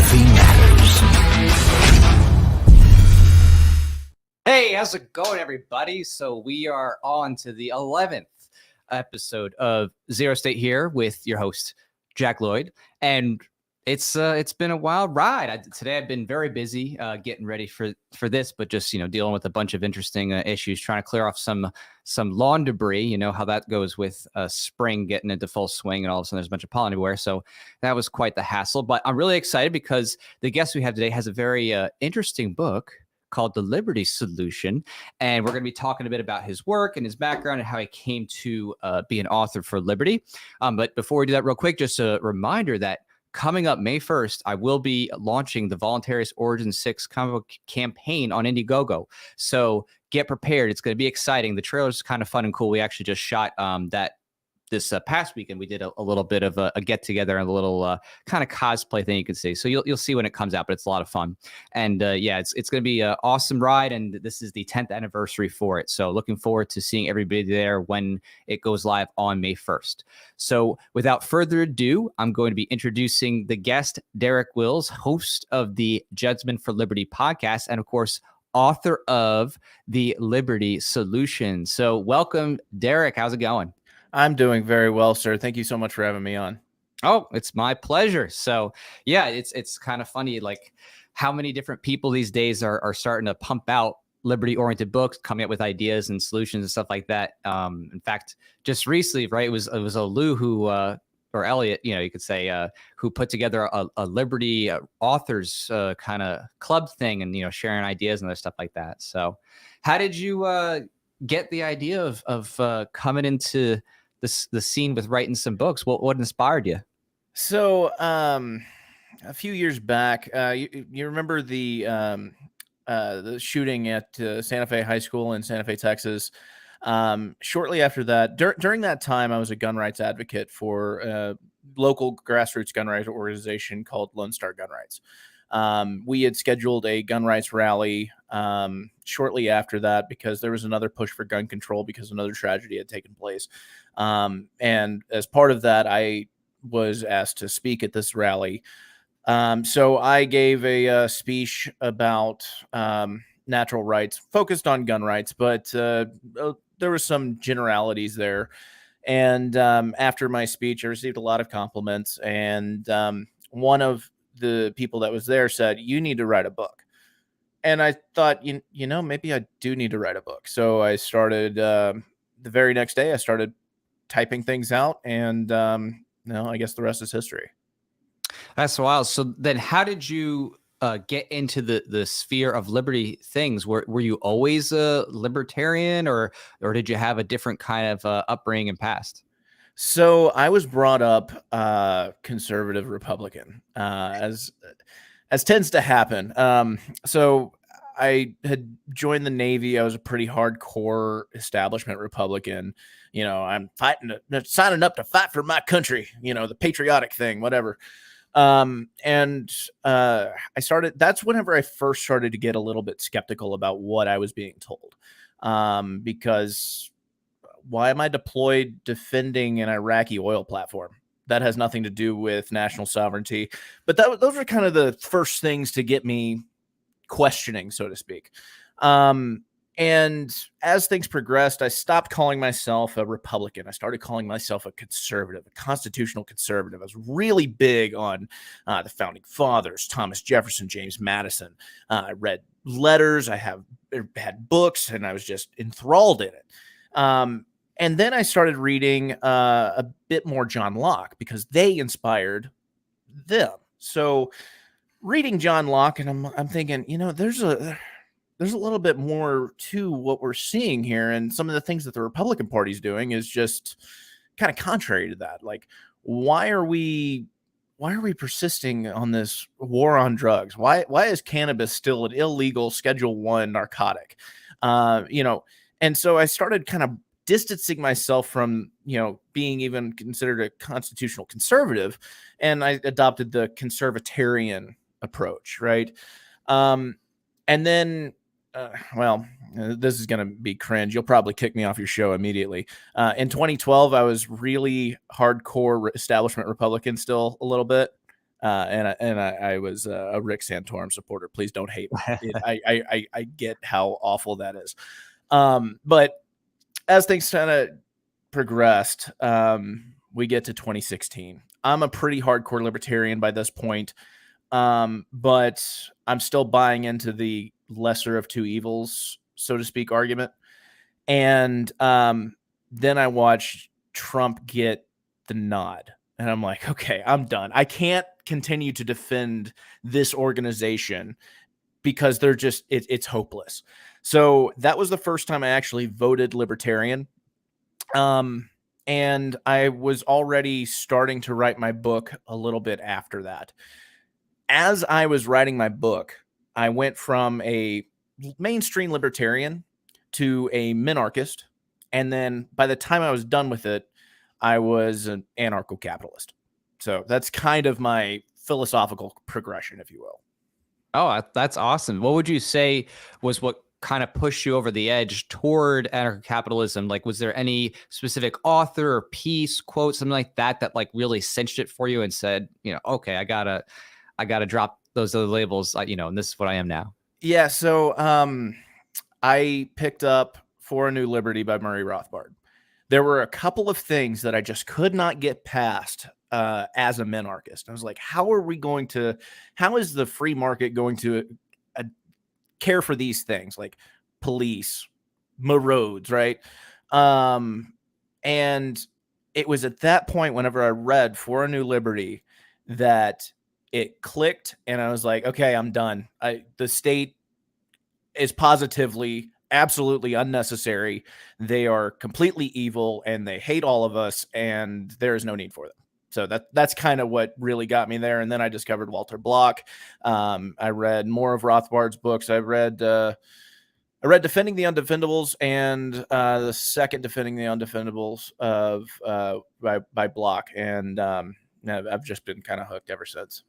philosophy matters. Hey, how's it going, everybody? So we are on to the 11th episode of ZeroState here with your host, Jack Lloyd. And it's been a wild ride. Today I've been very busy getting ready for this, but just, dealing with a bunch of interesting issues, trying to clear off some lawn debris. You know how that goes with spring getting into full swing, and all of a sudden there's a bunch of pollen everywhere. So that was quite the hassle. But I'm really excited because the guest we have today has a very interesting book called The Liberty Solution. And we're going to be talking a bit about his work and his background and how he came to be an author for liberty. But before we do that real quick, just a reminder that coming up May 1st, I will be launching the Voluntarist Origin 6 comic book campaign on Indiegogo. So get prepared. It's going to be exciting. The trailer is kind of fun and cool. We actually just shot that this past weekend. We did a little bit of a get together and a little kind of cosplay thing you can see. So you'll see when it comes out, but it's a lot of fun. And it's going to be an awesome ride. And this is the 10th anniversary for it. So looking forward to seeing everybody there when it goes live on May 1st. So without further ado, I'm going to be introducing the guest, Derek Wills, host of the Judgment for Liberty podcast, and of course, author of The Liberty Solution. So welcome, Derek. How's it going? I'm doing very well, sir. Thank you so much for having me on. Oh, it's my pleasure. So yeah, it's kind of funny, like how many different people these days are starting to pump out liberty-oriented books, coming up with ideas and solutions and stuff like that. In fact, just recently, right, it was a Lou who, or Elliot, you could say, who put together a liberty authors kind of club thing and, sharing ideas and other stuff like that. So how did you get the idea of coming into the scene with writing some books? What inspired you? So a few years back, you remember the shooting at Santa Fe High School in Santa Fe, Texas. Shortly after that, during that time, I was a gun rights advocate for a local grassroots gun rights organization called Lone Star Gun Rights. We had scheduled a gun rights rally shortly after that because there was another push for gun control because another tragedy had taken place. And as part of that, I was asked to speak at this rally. So I gave a speech about natural rights, focused on gun rights, but there were some generalities there. And after my speech, I received a lot of compliments. And one of the people that was there said, "You need to write a book." And I thought, maybe I do need to write a book. So I started the very next day, I started typing things out, and I guess the rest is history. That's wild. So then how did you get into the sphere of liberty things? Were you always a libertarian, or did you have a different kind of upbringing and past? So I was brought up conservative Republican, as tends to happen. So I had joined the Navy. I was a pretty hardcore establishment Republican. I'm signing up to fight for my country, the patriotic thing, whatever. And I started, that's whenever I first started to get a little bit skeptical about what I was being told. Because why am I deployed defending an Iraqi oil platform? That has nothing to do with national sovereignty. But those were kind of the first things to get me questioning, so to speak. And as things progressed, I stopped calling myself a Republican. I started calling myself a conservative, a constitutional conservative. I was really big on the founding fathers, Thomas Jefferson, James Madison. I read letters. I had books, and I was just enthralled in it. And then I started reading a bit more John Locke because they inspired them. So reading John Locke, and I'm thinking, there's a little bit more to what we're seeing here, and some of the things that the Republican Party's doing is just kind of contrary to that. Like, why are we persisting on this war on drugs? Why is cannabis still an illegal Schedule I narcotic? And so I started kind of distancing myself from, being even considered a constitutional conservative, and I adopted the conservatarian approach, right? And then, this is going to be cringe. You'll probably kick me off your show immediately. In 2012, I was really hardcore establishment Republican still a little bit. I was a Rick Santorum supporter. Please don't hate me. I get how awful that is. But as things kind of progressed, we get to 2016. I'm a pretty hardcore libertarian by this point, but I'm still buying into the lesser of two evils, so to speak, argument. And then I watched Trump get the nod. And I'm like, okay, I'm done. I can't continue to defend this organization because they're just, it's hopeless. So that was the first time I actually voted libertarian. And I was already starting to write my book a little bit after that. As I was writing my book, I went from a mainstream libertarian to a minarchist. And then by the time I was done with it, I was an anarcho-capitalist. So that's kind of my philosophical progression, if you will. Oh, that's awesome. What would you say was what kind of pushed you over the edge toward anarcho-capitalism? Like, was there any specific author or piece, quote, something like that, that like really cinched it for you and said, okay, I gotta drop those other labels, and this is what I am now? Yeah. So I picked up For a New Liberty by Murray Rothbard. There were a couple of things that I just could not get past as a minarchist. I was like, how is the free market going to care for these things like police, roads, right? And it was at that point, whenever I read For a New Liberty, that it clicked and I was like, okay, I'm done. The state is positively absolutely unnecessary. They are completely evil and they hate all of us and there is no need for them. So that's kind of what really got me there. And then I discovered Walter Block. I read more of Rothbard's books. I read Defending the Undefendables and the second Defending the Undefendables by Block. And I've just been kind of hooked ever since.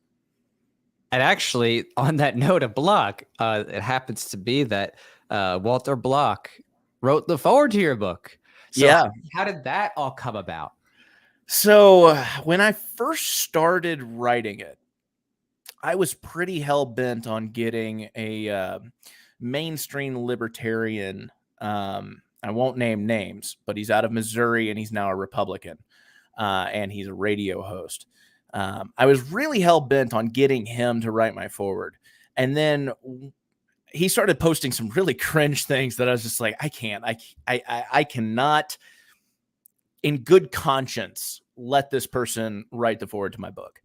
And actually, on that note of Block, it happens to be that Walter Block wrote the foreword to your book. So yeah. How did that all come about? So when I first started writing it, I was pretty hell-bent on getting a mainstream libertarian. I won't name names, but he's out of Missouri and he's now a Republican. And he's a radio host. I was really hell-bent on getting him to write my foreword. And then he started posting some really cringe things that I was just like, I cannot in good conscience let this person write the foreword to my book.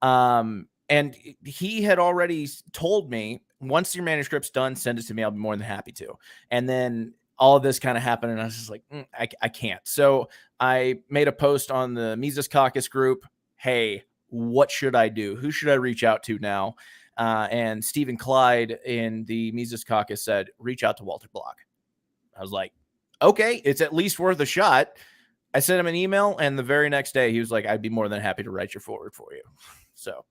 And he had already told me, once your manuscript's done, send it to me. I'll be more than happy to. And then all of this kind of happened, and I was just like, I can't. So I made a post on the Mises Caucus group. Hey, what should I do? Who should I reach out to now? And Stephen Clyde in the Mises Caucus said, reach out to Walter Block. I was like, okay, it's at least worth a shot. I sent him an email, and the very next day he was like, I'd be more than happy to write your foreword for you. So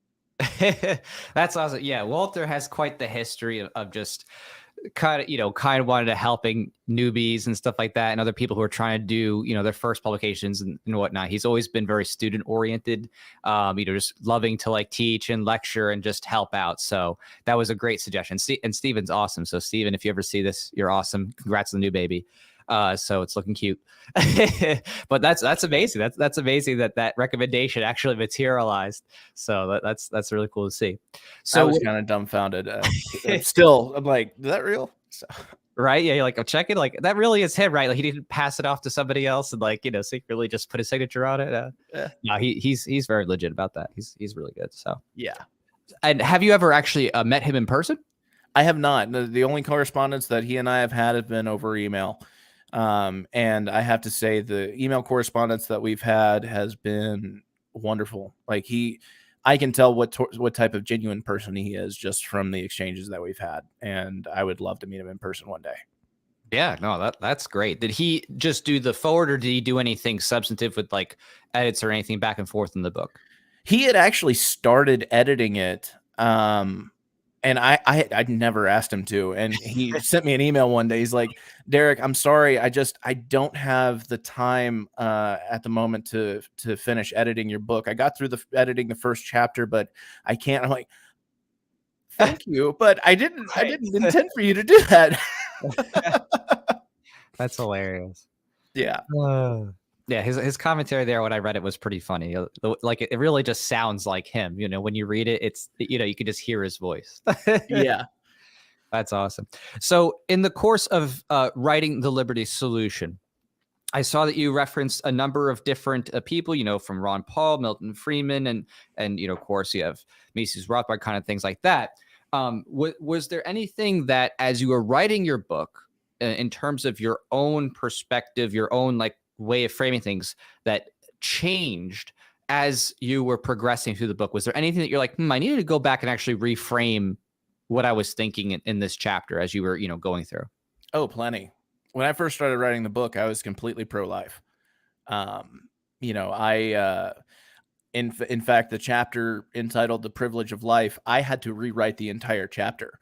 that's awesome. Yeah, Walter has quite the history of just kind of wanted to helping newbies and stuff like that, and other people who are trying to do their first publications and whatnot. He's always been very student oriented, just loving to like teach and lecture and just help out. So that was a great suggestion. And Steven's awesome. So Steven, if you ever see this, you're awesome. Congrats on the new baby. So it's looking cute. But that's amazing. That's amazing that recommendation actually materialized. So that's really cool to see. So I was kind of dumbfounded. I'm like, is that real? So. Right? Yeah, you're like, I'm checking. Like, that really is him, right? Like, he didn't pass it off to somebody else and secretly just put his signature on it. No, he's very legit about that. He's really good. So yeah. And have you ever actually met him in person? I have not. The only correspondence that he and I have had been over email. And I have to say the email correspondence that we've had has been wonderful. Like I can tell what type of genuine person he is just from the exchanges that we've had. And I would love to meet him in person one day. Yeah, no, that's great. Did he just do the forward, or did he do anything substantive with like edits or anything back and forth in the book? He had actually started editing it And I'd never asked him to. And he sent me an email one day. He's like, Derek, I'm sorry. I don't have the time at the moment to finish editing your book. I got through editing the first chapter, but I can't. I'm like, thank you, but I didn't intend for you to do that. That's hilarious. Yeah. Yeah, his commentary there when I read it was pretty funny. Like it really just sounds like him. When you read it, it's you can just hear his voice. Yeah. That's awesome. So in the course of writing the Liberty Solution, I saw that you referenced a number of different people, from Ron Paul, Milton Friedman, and of course, you have Mises Rothbard, kind of things like that. Was there anything that, as you were writing your book, in terms of your own perspective, your own way of framing things, that changed as you were progressing through the book? Was there anything that you're like, I needed to go back and actually reframe what I was thinking in this chapter as you were, going through? Oh, plenty. When I first started writing the book, I was completely pro-life. In fact, the chapter entitled "The Privilege of Life," I had to rewrite the entire chapter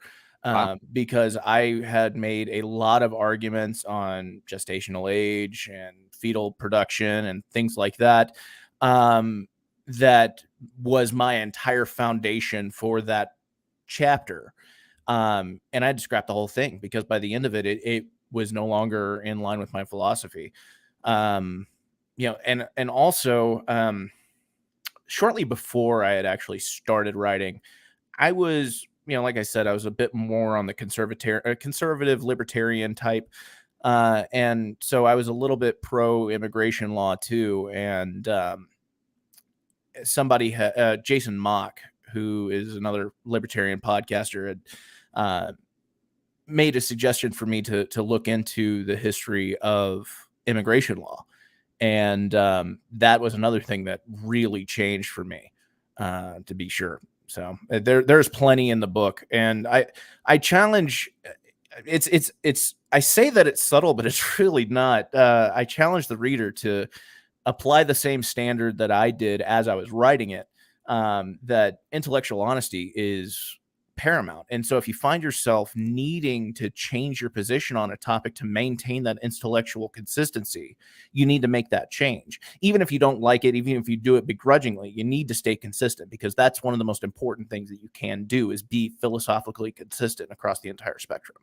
because I had made a lot of arguments on gestational age and fetal production and things like that. That was my entire foundation for that chapter. And I had to scrap the whole thing because by the end of it was no longer in line with my philosophy. And also, shortly before I had actually started writing, I was, like I said, I was a bit more on the conservative libertarian type. And so I was a little bit pro immigration law too. And Jason Mock, who is another libertarian podcaster, had made a suggestion for me to look into the history of immigration law. And that was another thing that really changed for me, to be sure. So there's plenty in the book, and I challenge. I say that it's subtle, but it's really not. I challenge the reader to apply the same standard that I did as I was writing it. That intellectual honesty is paramount. And so if you find yourself needing to change your position on a topic to maintain that intellectual consistency, you need to make that change. Even if you don't like it, even if you do it begrudgingly, you need to stay consistent, because that's one of the most important things that you can do, is be philosophically consistent across the entire spectrum.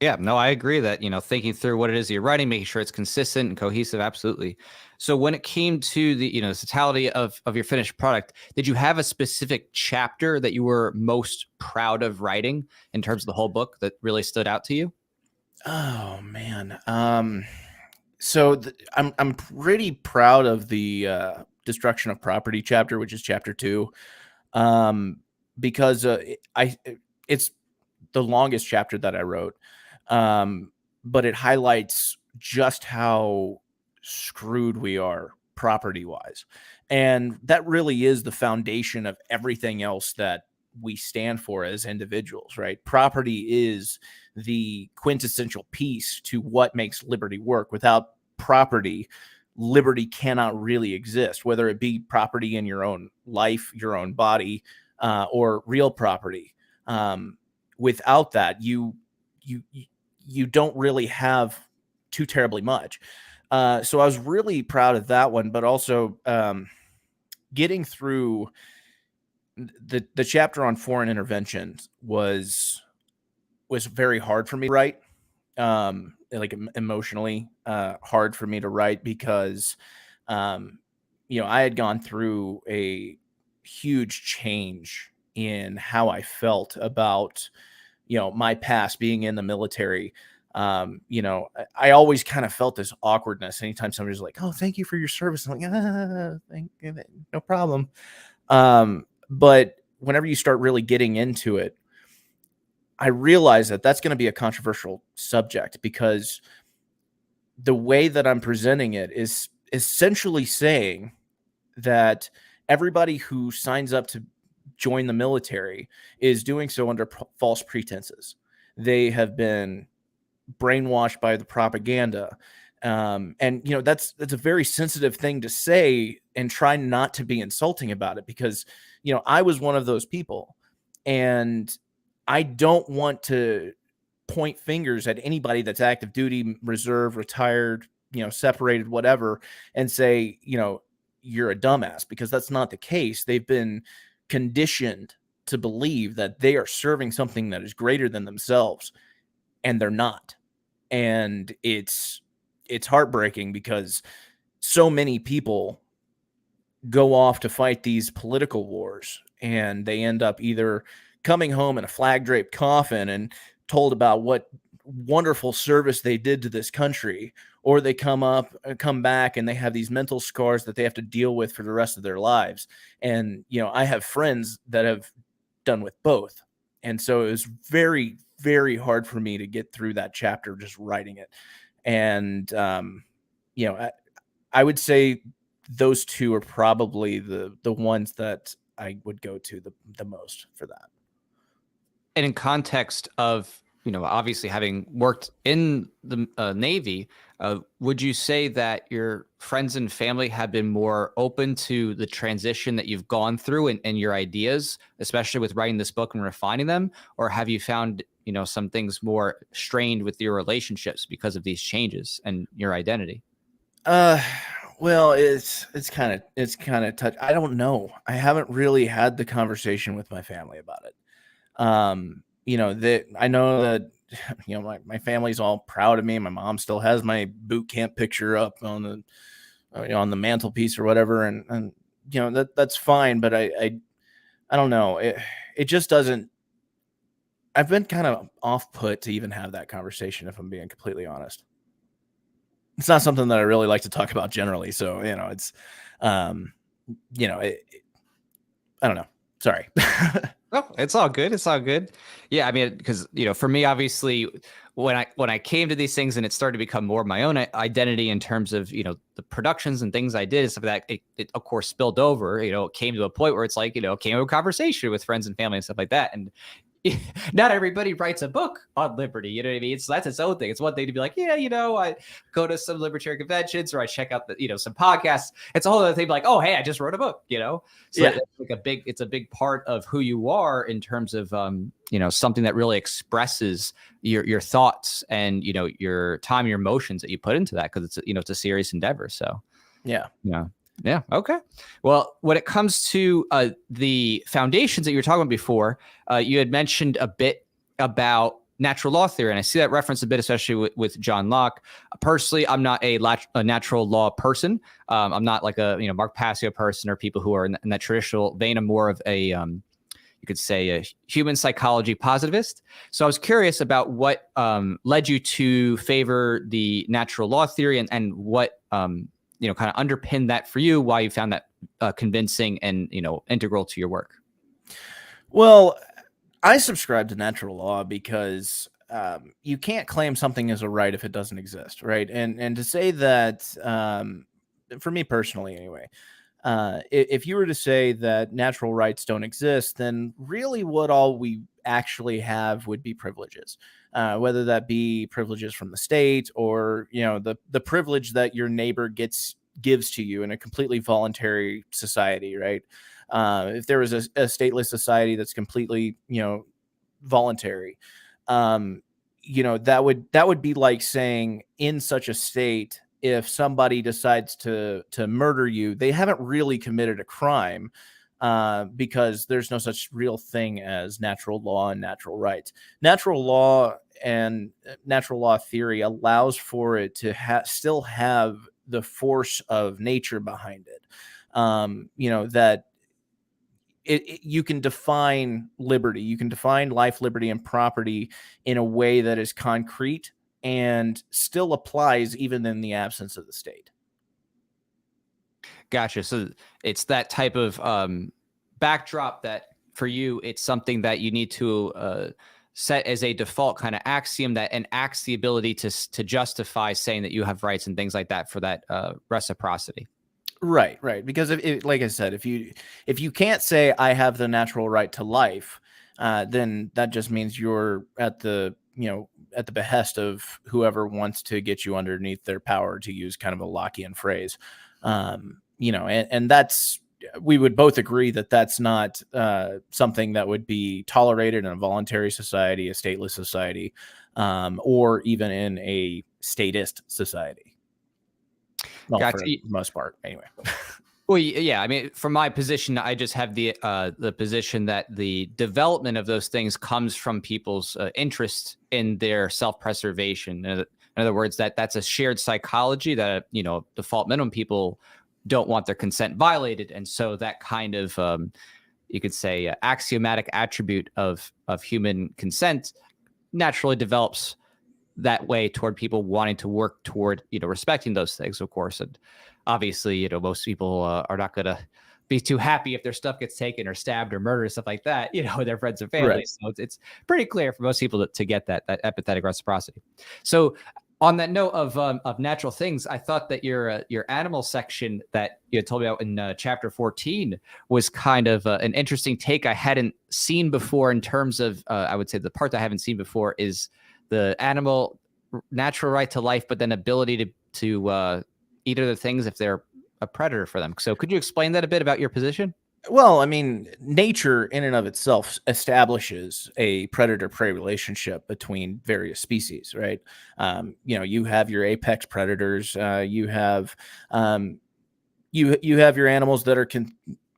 Yeah, no, I agree that, thinking through what it is you're writing, making sure it's consistent and cohesive. Absolutely. So when it came to the, the totality of your finished product, did you have a specific chapter that you were most proud of writing in terms of the whole book that really stood out to you? Oh man. So I'm pretty proud of the destruction of property chapter, which is chapter 2. Because it's the longest chapter that I wrote. But it highlights just how screwed we are property wise. And that really is the foundation of everything else that we stand for as individuals, right? Property is the quintessential piece to what makes liberty work. Without property, liberty cannot really exist, whether it be property in your own life, your own body, or real property. Without that, you don't really have too terribly much. So I was really proud of that one, but also getting through the chapter on foreign interventions was very hard for me to write, like emotionally hard for me to write, because I had gone through a huge change in how I felt about my past, being in the military. I always kind of felt this awkwardness anytime somebody's like, "Oh, thank you for your service." I'm like, thank you, no problem. But whenever you start really getting into it, I realize that that's going to be a controversial subject, because the way that I'm presenting it is essentially saying that everybody who signs up to join the military is doing so under false pretenses. They have been brainwashed by the propaganda. And that's a very sensitive thing to say, and try not to be insulting about it, because I was one of those people. And I don't want to point fingers at anybody that's active duty, reserve, retired, separated, whatever, and say, you're a dumbass, because that's not the case. They've been conditioned to believe that they are serving something that is greater than themselves, and they're not. And it's heartbreaking, because so many people go off to fight these political wars, and they end up either coming home in a flag draped coffin and told about what wonderful service they did to this country, or they come back and they have these mental scars that they have to deal with for the rest of their lives. And I have friends that have done with both, and so it was very, very hard for me to get through that chapter just writing it. And I would say those two are probably the ones that I would go to the most for that. And in context of, obviously having worked in the Navy, would you say that your friends and family have been more open to the transition that you've gone through and your ideas, especially with writing this book and refining them? Or have you found, some things more strained with your relationships because of these changes and your identity? Well, it's kind of touch. I don't know. I haven't really had the conversation with my family about it. That I know that, my family's all proud of me. My mom still has my boot camp picture up on the mantelpiece or whatever. And that's fine. But I don't know. It just doesn't. I've been kind of off put to even have that conversation, if I'm being completely honest. It's not something that I really like to talk about generally. So, it's, I don't know. Sorry. Oh, it's all good. It's all good. Yeah, I mean, because for me, obviously, when I came to these things and it started to become more of my own identity in terms of the productions and things I did and stuff like that, it of course spilled over. It came to a point where it's like came to a conversation with friends and family and stuff like that, and not everybody writes a book on liberty. You know what I mean? So that's its own thing. It's one thing to be like, yeah, I go to some libertarian conventions, or I check out some podcasts. It's a whole other thing to be like, oh, hey, I just wrote a book, So yeah. it's a big part of who you are in terms of, something that really expresses your thoughts and, your time, your emotions that you put into that. Cause it's, it's a serious endeavor. So yeah. Yeah. Okay. Well, when it comes to the foundations that you were talking about before, you had mentioned a bit about natural law theory, and I see that reference a bit, especially with John Locke. Personally, I'm not a natural law person. I'm not like a Mark Passio person or people who are in that traditional vein. I'm more of a you could say a human psychology positivist. So I was curious about what led you to favor the natural law theory, and what kind of underpinned that for you, why you found that convincing and, integral to your work. Well, I subscribe to natural law because you can't claim something as a right if it doesn't exist, right? And to say that, for me personally anyway, if you were to say that natural rights don't exist, then really what all we actually have would be privileges, whether that be privileges from the state, or the privilege that your neighbor gives to you in a completely voluntary society, right? If there was a stateless society that's completely voluntary, that would be like saying, in such a state, if somebody decides to murder you, they haven't really committed a crime, because there's no such real thing as natural law and natural rights. Natural law and natural law theory allows for it to still have the force of nature behind it. That you can define liberty, you can define life, liberty, and property in a way that is concrete and still applies even in the absence of the state. Gotcha. So it's that type of backdrop that for you, it's something that you need to set as a default kind of axiom that enacts the ability to justify saying that you have rights and things like that for that reciprocity. Right. Because like I said, if you can't say I have the natural right to life, then that just means you're at the behest of whoever wants to get you underneath their power, to use kind of a Lockean phrase. And that's we would both agree that that's not something that would be tolerated in a voluntary society, a stateless society, or even in a statist society. Well, Gotcha. for the most part, anyway. Well, yeah. I mean, from my position, I just have the position that the development of those things comes from people's interest in their self-preservation. In other words, that's a shared psychology that default minimum people don't want their consent violated, and so that kind of you could say axiomatic attribute of human consent naturally develops that way toward people wanting to work toward respecting those things, of course. And obviously, most people are not going to be too happy if their stuff gets taken or stabbed or murdered, stuff like that, their friends and family. Right. So it's pretty clear for most people to get that empathetic reciprocity. So on that note of natural things, I thought that your animal section that you had told me about in chapter 14 was kind of an interesting take I hadn't seen before in terms of, I would say the part I haven't seen before is the animal natural right to life, but then ability to eat other things if they're a predator for them. So could you explain that a bit about your position? Well, I mean, nature in and of itself establishes a predator-prey relationship between various species, right? You have your apex predators. You have you have your animals that are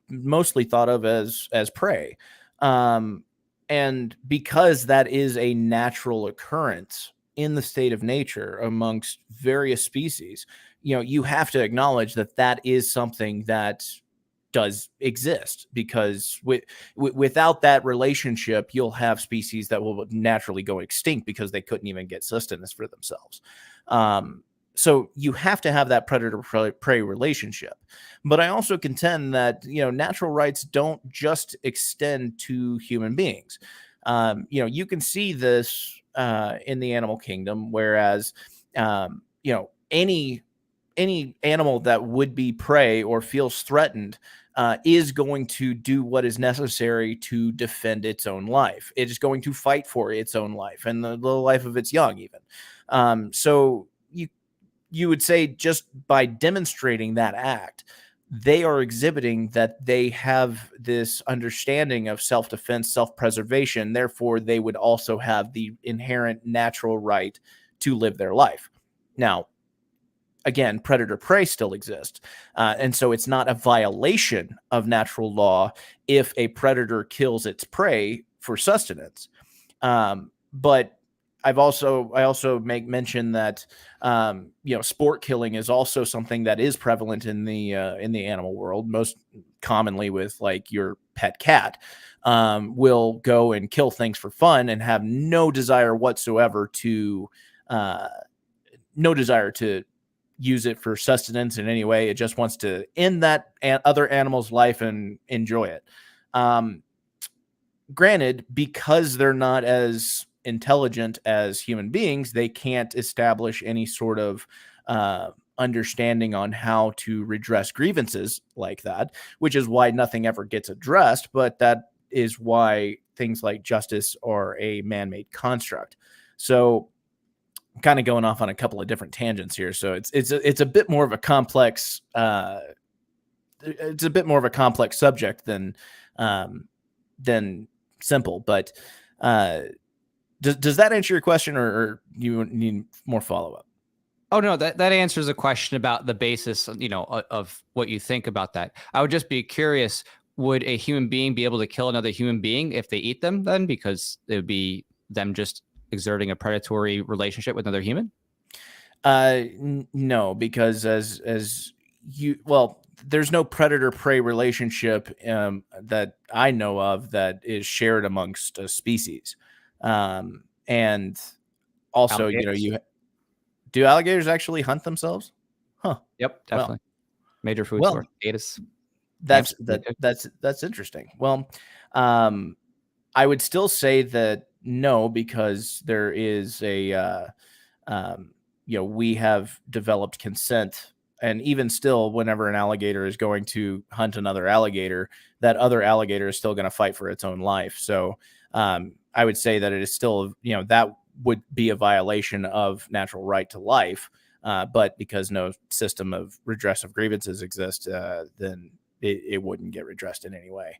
mostly thought of as prey, and because that is a natural occurrence in the state of nature amongst various species, you have to acknowledge that that is something that does exist, because without that relationship, you'll have species that will naturally go extinct because they couldn't even get sustenance for themselves. So you have to have that predator-prey relationship. But I also contend that, natural rights don't just extend to human beings. You can see this in the animal kingdom, whereas, any animal that would be prey or feels threatened is going to do what is necessary to defend its own life. It is going to fight for its own life and the life of its young, even. So you would say, just by demonstrating that act, they are exhibiting that they have this understanding of self-defense, self-preservation. Therefore, they would also have the inherent natural right to live their life. Now, again, predator-prey still exists. And so it's not a violation of natural law if a predator kills its prey for sustenance. But I also make mention that sport killing is also something that is prevalent in the animal world. Most commonly with like your pet cat, will go and kill things for fun and have no desire whatsoever to use it for sustenance in any way. It just wants to end that other animal's life and enjoy it. Granted, because they're not as intelligent as human beings, they can't establish any sort of understanding on how to redress grievances like that, which is why nothing ever gets addressed. But that is why things like justice are a man-made construct. So I'm kind of going off on a couple of different tangents here. So it's a bit more of a complex subject than simple. But does that answer your question, or you need more follow-up? Oh, no, that answers a question about the basis, of what you think about that. I would just be curious, would a human being be able to kill another human being if they eat them then? Because it would be them just exerting a predatory relationship with another human? No, because there's no predator-prey relationship that I know of that is shared amongst a species. And also, Alligators. Do alligators actually hunt themselves? Huh. Yep, definitely. Well, Major food source. Gators. That's interesting. Well, I would still say that no, because there is we have developed consent, and even still, whenever an alligator is going to hunt another alligator, that other alligator is still going to fight for its own life. So, I would say that it is still, that would be a violation of natural right to life. But because no system of redress of grievances exists, then it wouldn't get redressed in any way.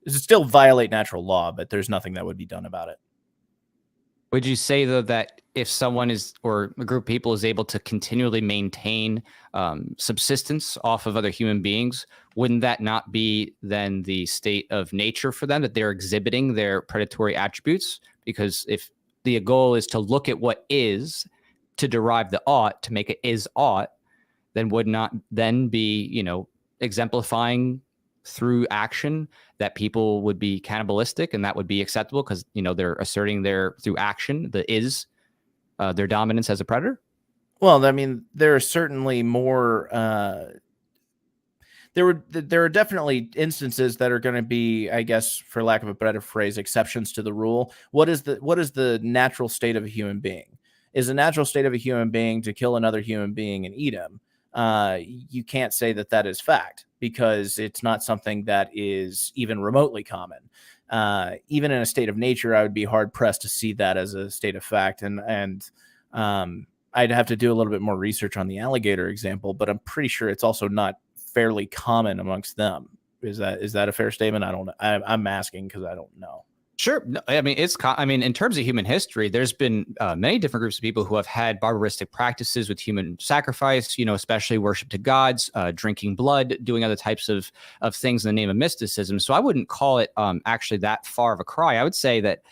It would still violate natural law, but there's nothing that would be done about it. Would you say, though, that if someone is, or a group of people is able to continually maintain subsistence off of other human beings, wouldn't that not be then the state of nature for them, that they're exhibiting their predatory attributes? Because if the goal is to look at what is, to derive the ought, to make it is ought, then would not then be, exemplifying through action that people would be cannibalistic, and that would be acceptable because they're asserting through action their dominance as a predator? Well, I mean, there are certainly more. There are definitely instances that are going to be, I guess, for lack of a better phrase, exceptions to the rule. What is the natural state of a human being? Is the natural state of a human being to kill another human being and eat him? You can't say that is fact, because it's not something that is even remotely common. Even in a state of nature, I would be hard pressed to see that as a state of fact. And I'd have to do a little bit more research on the alligator example, but I'm pretty sure it's also not fairly common amongst them. Is that a fair statement? I don't know. I'm asking because I don't know. Sure. No, I mean, in terms of human history, there's been many different groups of people who have had barbaristic practices with human sacrifice, especially worship to gods, drinking blood, doing other types of things in the name of mysticism. So I wouldn't call it actually that far of a cry. I would say that,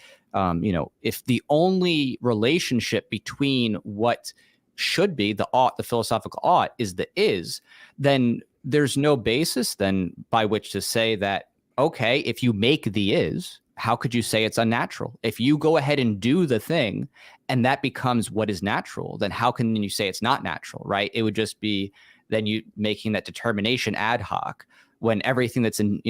if the only relationship between what should be the ought, the philosophical ought, is the is, then there's no basis then by which to say that, okay, if you make the is, how could you say it's unnatural? If you go ahead and do the thing and that becomes what is natural, then how can you say it's not natural, right? It would just be then you making that determination ad hoc when everything that's in,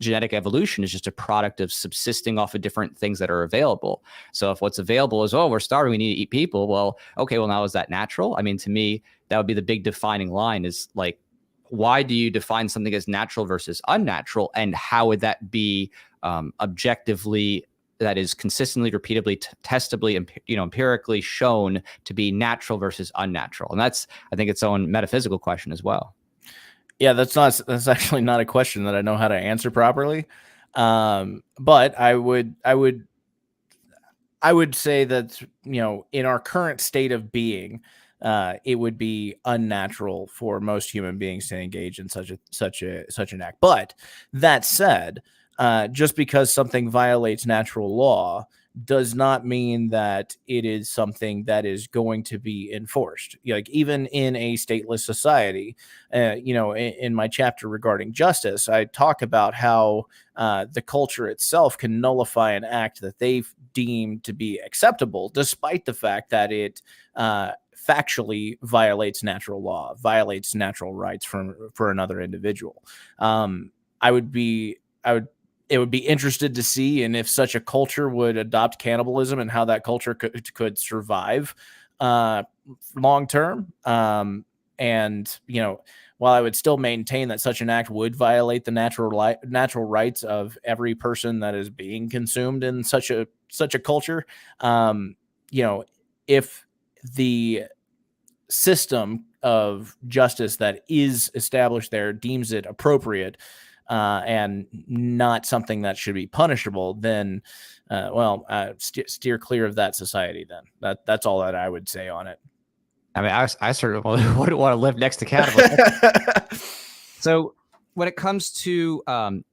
genetic evolution is just a product of subsisting off of different things that are available. So if what's available is, we're starving, we need to eat people. Well, okay, well, now is that natural? I mean, to me, that would be the big defining line is like, why do you define something as natural versus unnatural? And how would that be objectively, that is consistently, repeatedly, testably, empirically shown to be natural versus unnatural? And that's, I think, its own metaphysical question as well. Yeah, that's actually not a question that I know how to answer properly. But I would say that, in our current state of being, it would be unnatural for most human beings to engage in such an act. But that said, just because something violates natural law does not mean that it is something that is going to be enforced. Like, even in a stateless society, in my chapter regarding justice, I talk about how the culture itself can nullify an act that they deem to be acceptable, despite the fact that it factually violates natural law, violates natural rights for another individual. It would be interested to see, and if such a culture would adopt cannibalism and how that culture could survive long term. And while I would still maintain that such an act would violate the natural rights of every person that is being consumed in such a culture, if the system of justice that is established there deems it appropriate and not something that should be punishable, then steer clear of that society. Then that's all that I would say on it. I mean, I certainly wouldn't want to live next to cannibals. So when it comes to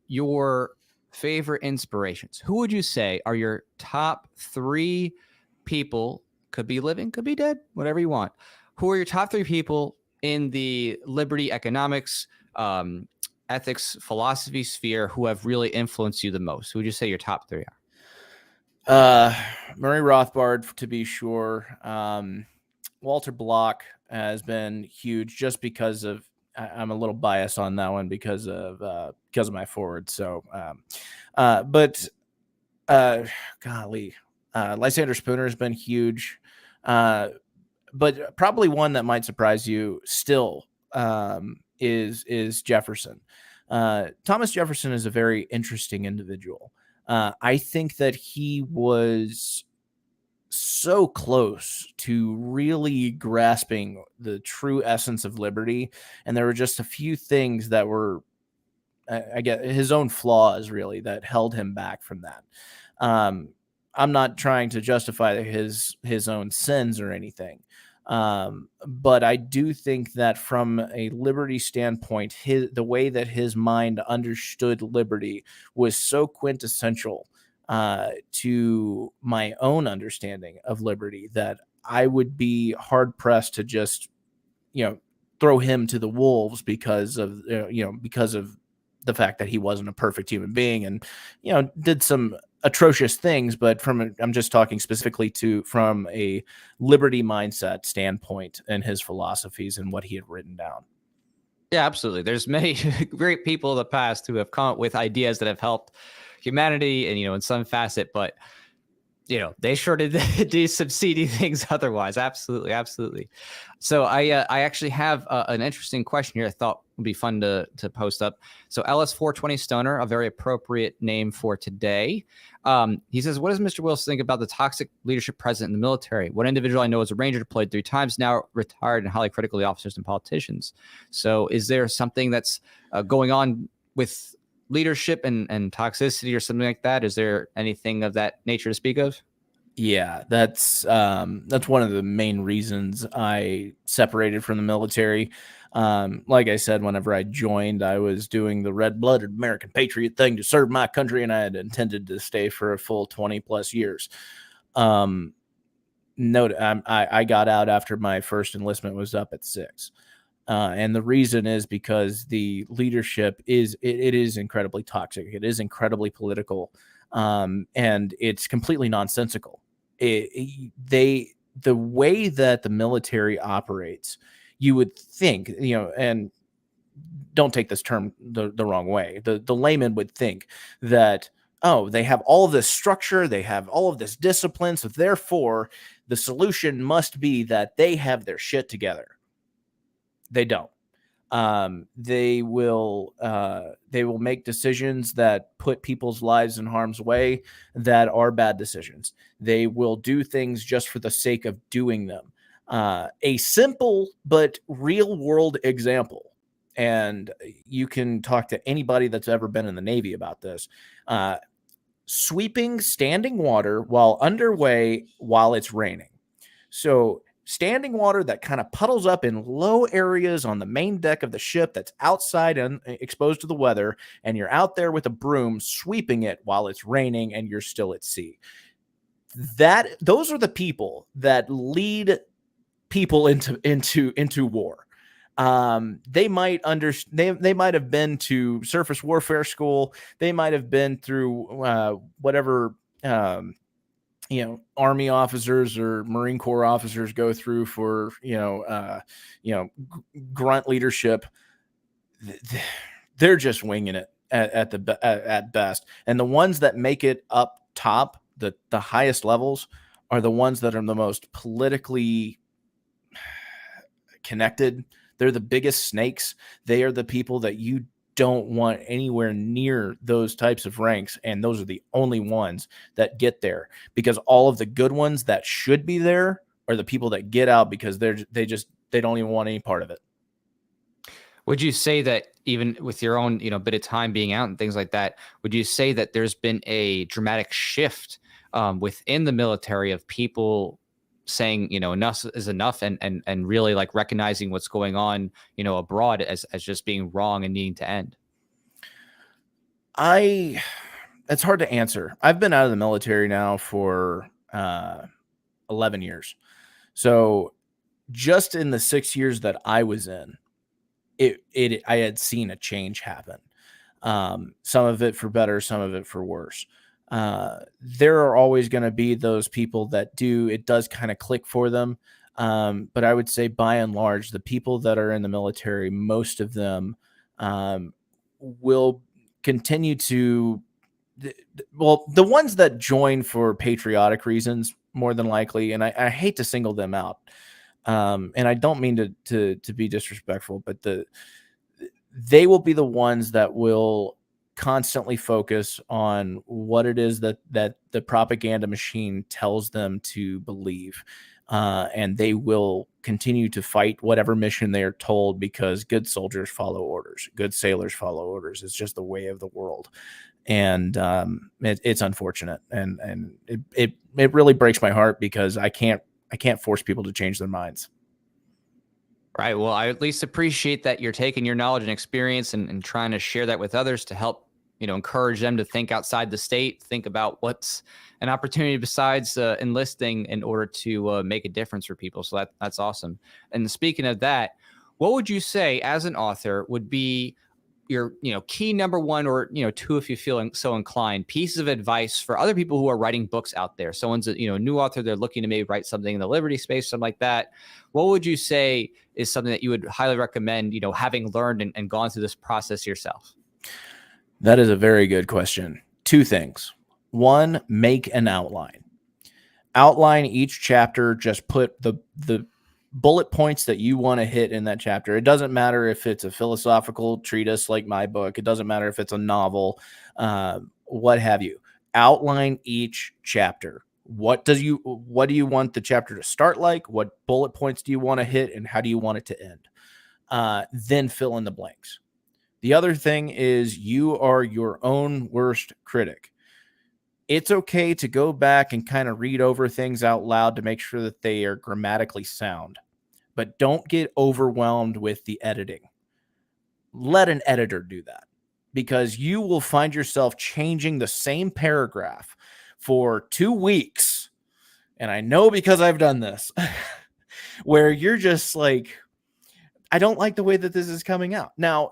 your favorite inspirations, who would you say are your top 3 people? Could be living, could be dead, whatever you want. Who are your top 3 people in the liberty, economics, ethics, philosophy sphere who have really influenced you the most? Who would you say your top 3 are? Murray Rothbard, to be sure. Walter Block has been huge, just because of, I'm a little biased on that one because of my forward. So, golly, Lysander Spooner has been huge. But probably one that might surprise you still is Jefferson. Thomas Jefferson is a very interesting individual. I think that he was so close to really grasping the true essence of liberty, and there were just a few things that were I get his own flaws really that held him back from that. I'm not trying to justify his own sins or anything. But I do think that from a liberty standpoint, the way that his mind understood liberty was so quintessential to my own understanding of liberty that I would be hard pressed to just, throw him to the wolves because of the fact that he wasn't a perfect human being and did some atrocious things. But I'm just talking specifically from a liberty mindset standpoint and his philosophies and what he had written down. Yeah, absolutely. There's many great people in the past who have come up with ideas that have helped humanity and, in some facet, but they sure did do some seedy things otherwise. Absolutely. Absolutely. So I actually have an interesting question here I thought would be fun to post up. So LS420 Stoner, a very appropriate name for today. He says, what does Mr. Wills think about the toxic leadership present in the military? One individual I know is a Ranger, deployed 3 times, now retired and highly critical of the officers and politicians. So is there something that's going on with leadership and toxicity or something like that? Is there anything of that nature to speak of? Yeah, that's one of the main reasons I separated from the military. Like I said, whenever I joined, I was doing the red-blooded American patriot thing to serve my country, and I had intended to stay for a full 20 plus years. I got out after my first enlistment was up at 6. And the reason is because the leadership is incredibly toxic. It is incredibly political, and it's completely nonsensical. The way that the military operates, you would think, and don't take this term the wrong way. The layman would think that, oh, they have all of this structure, they have all of this discipline, so therefore the solution must be that they have their shit together. They don't. They will make decisions that put people's lives in harm's way that are bad decisions. They will do things just for the sake of doing them. A simple but real world example, and you can talk to anybody that's ever been in the Navy about this. Sweeping standing water while underway while it's raining. So standing water that kind of puddles up in low areas on the main deck of the ship that's outside and exposed to the weather, and you're out there with a broom sweeping it while it's raining and you're still at sea. Those are the people that lead people into war. They might they might have been to surface warfare school. They might have been through whatever Army officers or Marine Corps officers go through for grunt leadership. They're just winging it at best, and the ones that make it up top, the highest levels, are the ones that are the most politically connected. They're the biggest snakes. They are the people that you don't want anywhere near those types of ranks, and those are the only ones that get there, because all of the good ones that should be there are the people that get out because they don't even want any part of it. Would you say that even with your own bit of time being out and things like that, would you say that there's been a dramatic shift within the military of people saying enough is enough and really like recognizing what's going on abroad as just being wrong and needing to end? It's hard to answer. I've been out of the military now for 11 years. So just in the 6 years that I was in, I had seen a change happen. Some of it for better, some of it for worse. There are always going to be those people that it does kind of click for them. But I would say by and large, the people that are in the military, most of them will continue to, the ones that join for patriotic reasons, more than likely, and I hate to single them out. And I don't mean to be disrespectful, but they will be the ones that will constantly focus on what it is that the propaganda machine tells them to believe. And they will continue to fight whatever mission they are told, because good soldiers follow orders, good sailors follow orders. It's just the way of the world. And it's unfortunate, and it really breaks my heart, because I can't force people to change their minds. Right. Well, I at least appreciate that you're taking your knowledge and experience and trying to share that with others to help, encourage them to think outside the state, think about what's an opportunity besides enlisting in order to make a difference for people. So that's awesome. And speaking of that, what would you say as an author would be your, key number one, or, two, if you feel so inclined, pieces of advice for other people who are writing books out there? Someone's a new author, they're looking to maybe write something in the liberty space, something like that. What would you say is something that you would highly recommend, having learned and gone through this process yourself? That is a very good question. Two things. One, make an outline. Outline each chapter. Just put the bullet points that you want to hit in that chapter. It doesn't matter if it's a philosophical treatise like my book. It doesn't matter if it's a novel, what have you. Outline each chapter. What do you want the chapter to start like? What bullet points do you want to hit, and how do you want it to end? Then fill in the blanks. The other thing is, you are your own worst critic. It's okay to go back and kind of read over things out loud to make sure that they are grammatically sound, but don't get overwhelmed with the editing. Let an editor do that, because you will find yourself changing the same paragraph for 2 weeks. And I know, because I've done this, where you're just like, I don't like the way that this is coming out. Now,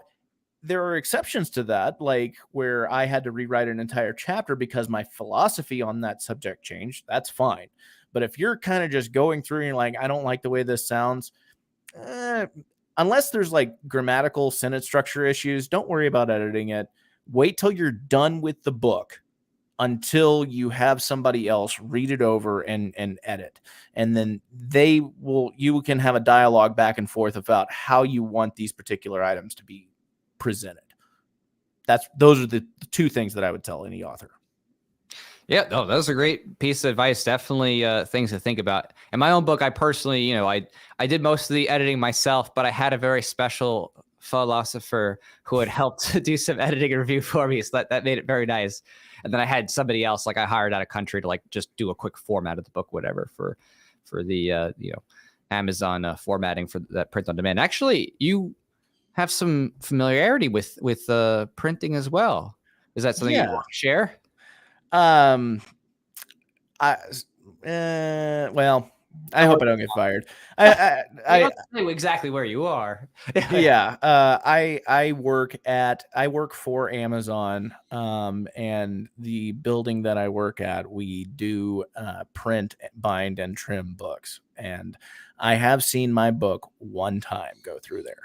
there are exceptions to that, like where I had to rewrite an entire chapter because my philosophy on that subject changed. That's fine. But if you're kind of just going through and you're like, I don't like the way this sounds, unless there's like grammatical sentence structure issues, don't worry about editing it. Wait till you're done with the book, until you have somebody else read it over and edit. And then you can have a dialogue back and forth about how you want these particular items to be presented. Those are the two things that I would tell any author. Yeah, no, those are great piece of advice. Definitely things to think about. In my own book, I personally, I did most of the editing myself, but I had a very special philosopher who had helped do some editing and review for me. So that made it very nice. And then I had somebody else, like I hired out of country, to like just do a quick format of the book, whatever, for the Amazon formatting for that print on demand. Actually, you have some familiarity with printing as well. Is that something you want to share? Well, I hope I don't get fired. I don't know exactly where you are. Yeah. I work for Amazon, and the building that I work at, we do print, bind, and trim books. And I have seen my book one time go through there.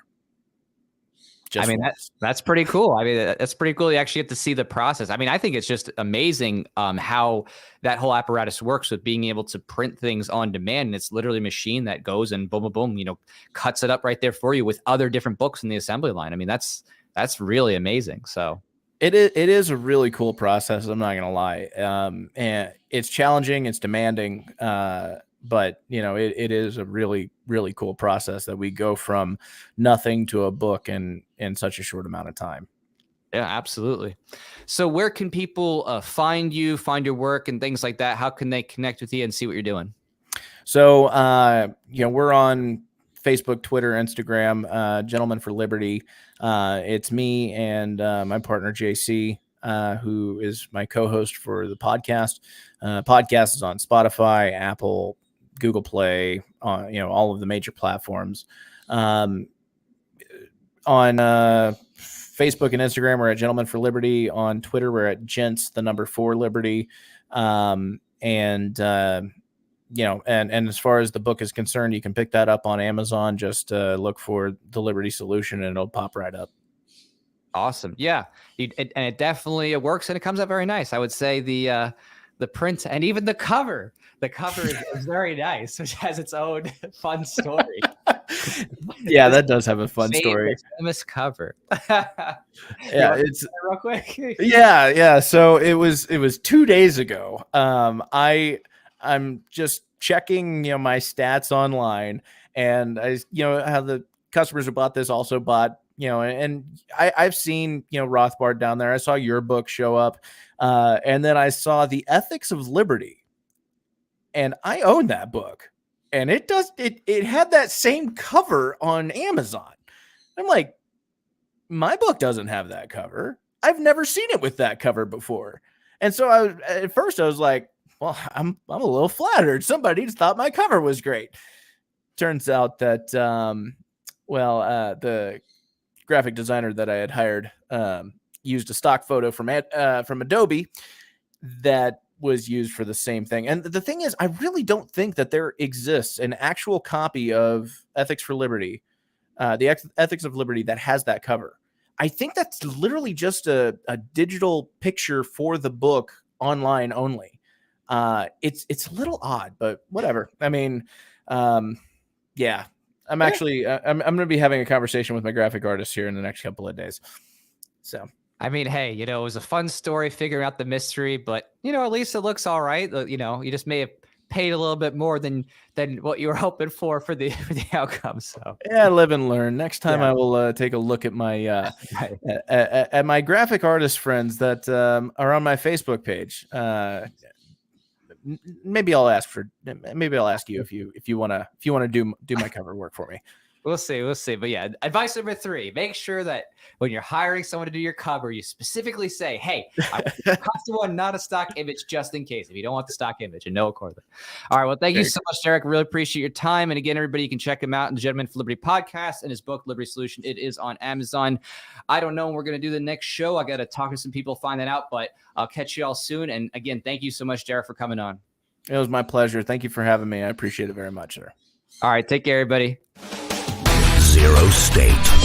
That's pretty cool. That's pretty cool. You actually get to see the process. I think it's just amazing how that whole apparatus works with being able to print things on demand. And it's literally a machine that goes and boom, boom, boom, cuts it up right there for you with other different books in the assembly line. That's really amazing. So it is a really cool process. I'm not going to lie. And it's challenging. It's demanding. But it is a really, really cool process that we go from nothing to a book in such a short amount of time. Yeah, absolutely. So where can people find you, find your work and things like that? How can they connect with you and see what you're doing? So, we're on Facebook, Twitter, Instagram, Gentlemen for Liberty. It's me and my partner, JC, who is my co-host for the podcast. Podcast is on Spotify, Apple, Google Play, all of the major platforms. On Facebook and Instagram, we're at Gentlemen for Liberty. On Twitter, we're at Gents, the number 4 Liberty. And as far as the book is concerned, you can pick that up on Amazon. Just look for The Liberty Solution and it'll pop right up. Awesome. Yeah. And it definitely works, and it comes out very nice. I would say the print and even the cover is very nice, which has its own fun story. Yeah, that does have a fun story. Famous cover. Yeah, it's real quick. yeah. So it was 2 days ago. I'm just checking, my stats online, and I, how the customers who bought this also bought, and I've seen, Rothbard down there. I saw your book show up, and then I saw The Ethics of Liberty, and I own that book, and it had that same cover on Amazon. I'm like, my book doesn't have that cover. I've never seen it with that cover before. And so at first I was like, well, I'm a little flattered. Somebody just thought my cover was great. Turns out that, the graphic designer that I had hired used a stock photo from Adobe that was used for the same thing. And the thing is, I really don't think that there exists an actual copy of Ethics for Liberty, the Ethics of Liberty, that has that cover. I think that's literally just a digital picture for the book online only. It's a little odd, but whatever. I mean, yeah, I'm actually, I'm going to be having a conversation with my graphic artist here in the next couple of days. So, I mean, hey, it was a fun story figuring out the mystery, but, at least it looks all right. You just may have paid a little bit more than what you were hoping for the outcome. So yeah, live and learn. Next time I will take a look at my at my graphic artist friends that are on my Facebook page. Maybe I'll ask you if you want to do my cover work for me. We'll see. But yeah, advice number 3, make sure that when you're hiring someone to do your cover, you specifically say, hey, I want a custom one, not a stock image, just in case, if you don't want the stock image, and know accordingly. All right. Well, thank you so much, Derek. Really appreciate your time. And again, everybody, you can check him out in the Gentleman for Liberty podcast and his book, Liberty Solution. It is on Amazon. I don't know when we're going to do the next show. I got to talk to some people, find that out, but I'll catch you all soon. And again, thank you so much, Derek, for coming on. It was my pleasure. Thank you for having me. I appreciate it very much, sir. All right. Take care, everybody. ZeroState.